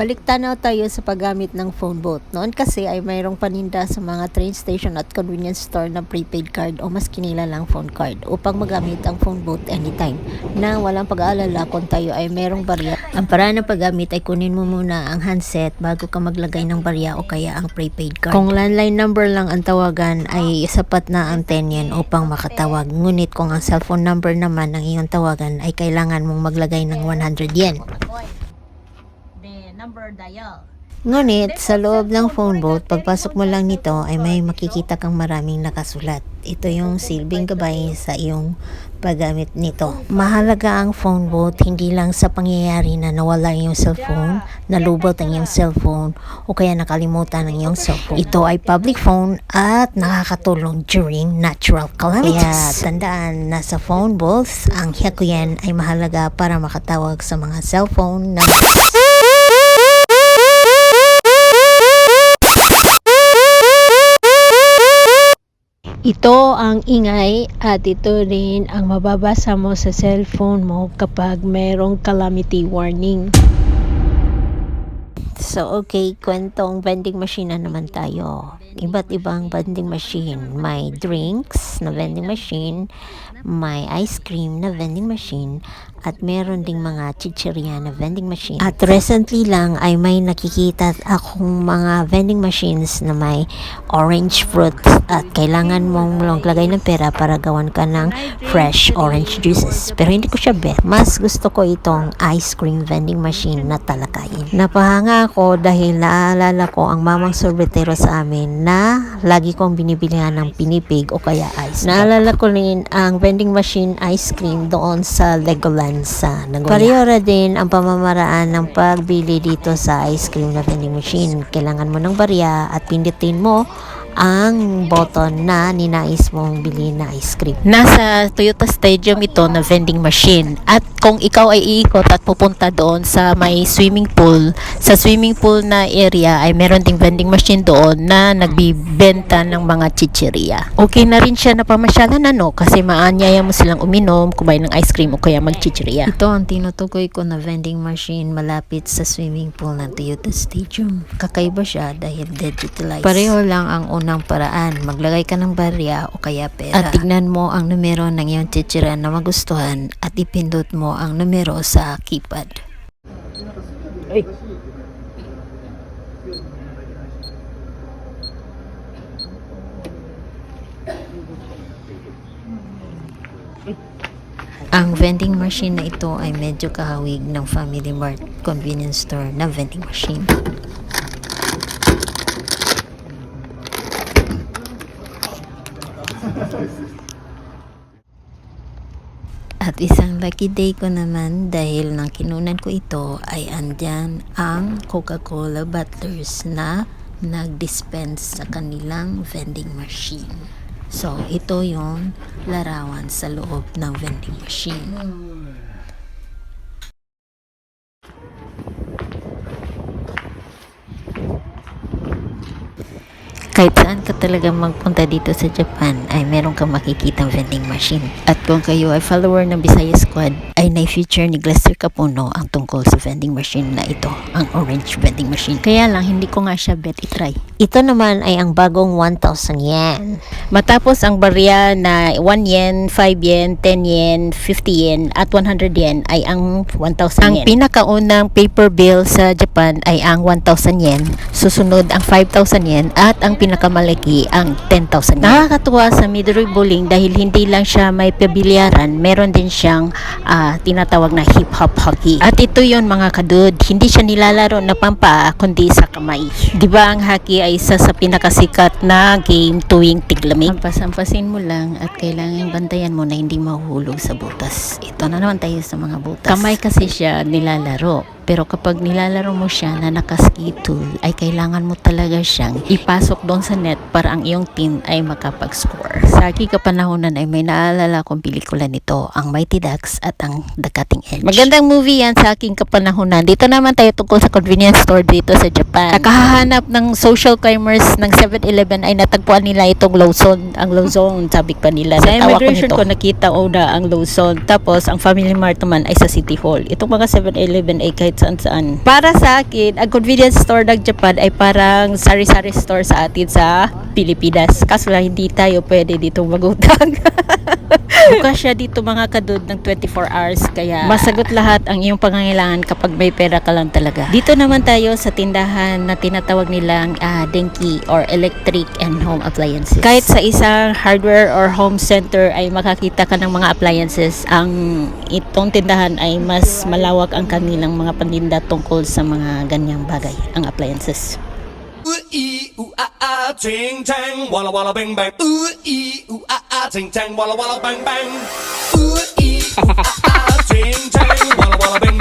Balik tanaw tayo sa paggamit ng phone booth. Noon kasi ay mayroong paninda sa mga train station at convenience store na prepaid card o mas kinila lang phone card upang magamit ang phone booth anytime na walang pag-aalala kung tayo ay mayroong barya. Ang paraan ng paggamit ay kunin mo muna ang handset bago ka maglagay ng barya o kaya ang prepaid card. Kung landline number lang ang tawagan ay sapat na ang 10 yen upang makatawag. Ngunit kung ang cellphone number naman ang iyong tawagan ay kailangan mong maglagay ng 100 yen. Number dial. Ngunit sa loob ng phone booth, pagpasok mo lang nito ay may makikita kang maraming nakasulat. Ito yung silbing gabay sa iyong paggamit nito. Mahalaga ang phone booth hindi lang sa pangyayari na nawala yung cellphone, nalubot ang iyong cellphone, o kaya nakalimutan ang iyong cellphone. Ito ay public phone at nakakatulong during natural calamities. Kaya tandaan na sa phone booth, ang hyakuyen ay mahalaga para makatawag sa mga cellphone na ito ang ingay at ito rin ang mababasa mo sa cellphone mo kapag mayroong calamity warning. So okay, kwentong vending machine na naman tayo. Iba't ibang vending machine. May drinks na vending machine, may ice cream na vending machine, at meron ding mga chichirya na vending machine. At recently lang ay may nakikita akong mga vending machines na may orange fruit at kailangan mong maglagay ng pera para gawan ka ng fresh orange juices. Pero hindi ko siya bet. Mas gusto ko itong ice cream vending machine na talakayin. Napahanga ako dahil naalala ko ang mamang sorbetero sa amin na lagi kong binibilihan ng pinipig o kaya ice. Naalala ko rin ang vending machine ice cream doon sa Legoland sa Nagoya. Pareho din ang pamamaraan ng pagbili dito sa ice cream na vending machine. Kailangan mo ng barya at pindutin mo ang button na ninais mong bilhin na ice cream. Nasa Toyota Stadium ito na vending machine. At kung ikaw ay iikot at pupunta doon sa may swimming pool, sa swimming pool na area ay meron ding vending machine doon na nagbibenta ng mga chichirya. Okay na rin siya na pamasyalan kasi maanyaya mo silang uminom, kumain ng ice cream o kaya magchichirya. Ito ang tinutukoy ko na vending machine malapit sa swimming pool ng Toyota Stadium. Kakaiba siya dahil digitalized. Pareho lang ang unang paraan, maglagay ka ng barya o kaya pera. At tignan mo ang numero ng iyong chichirya na magustuhan at ipindot mo ang numero sa keypad. Ay. Ang vending machine na ito ay medyo kahawig ng Family Mart convenience store na vending machine. At isang lucky day ko naman dahil nang kinunan ko ito ay andyan ang Coca-Cola bottlers na nag-dispense sa kanilang vending machine. So, ito yung larawan sa loob ng vending machine. Kahit saan ka talaga magpunta dito sa Japan ay meron kang makikitang vending machine. At kung kayo ay follower ng Bisaya Squad ay na-feature ni Glester Capuno ang tungkol sa vending machine na ito, ang orange vending machine. Kaya lang hindi ko nga siya bet itry. Ito naman ay ang bagong 1,000 yen. Matapos ang barya na 1 yen, 5 yen, 10 yen, 50 yen at 100 yen ay ang 1,000 yen. Ang pinakaunang paper bill sa Japan ay ang 1,000 yen. Susunod ang 5,000 yen at ang pinakamalaki ang 10,000 yen. Nakakatuwa sa Midori Bowling dahil hindi lang siya may pabilyaran, meron din siyang tinatawag na hip-hop hockey. At ito yon mga kadud, hindi siya nilalaro na pampa kundi sa kamay. Diba ang hockey ay isa sa pinakasikat na game tuwing tiglamig? Ampas-ampasin mo lang at kailangan bantayan mo na hindi mahuhulog sa butas. Ito na naman tayo sa mga butas. Kamay kasi siya nilalaro. Pero kapag nilalaro mo siya na nakaski tool, ay kailangan mo talaga siyang ipasok doon sa net para ang iyong team ay makapag-score. Sa Sa aking kapanahonan ay may naalala kong pelikula nito, ang Mighty Ducks at ang The Cutting Edge. Magandang movie yan sa aking kapanahonan. Dito naman tayo tungkol sa convenience store dito sa Japan. Nakahanap ng social commerce ng 7-Eleven ay natagpuan nila itong Lawson. Ang Lawson, sabi pa nila. Sa immigration ko nakita una ang Lawson. Tapos ang Family Mart naman ay sa City Hall. Itong mga 7-Eleven ay kahit saan-saan. Para sa akin, ang convenience store ng Japan ay parang sari-sari store sa atin sa Pilipinas. Kaso lang hindi tayo pwede dito magutang. Bukas siya dito mga kadud ng 24 hours kaya masagot lahat ang iyong pangangailangan kapag may pera ka lang talaga. Dito naman tayo sa tindahan na tinatawag nilang Denki or Electric and Home Appliances. Kahit sa isang hardware or home center ay makakita ka ng mga appliances, ang itong tindahan ay mas malawak ang kanilang mga paninda tungkol sa mga ganyang bagay, ang appliances. Ooh ee ooh ah ah, ting tang, walla walla bang bang. Ooh ee ooh ah ah, ting tang, walla walla bang bang. Ooh ee ooh ah ah, ting tang, walla walla bang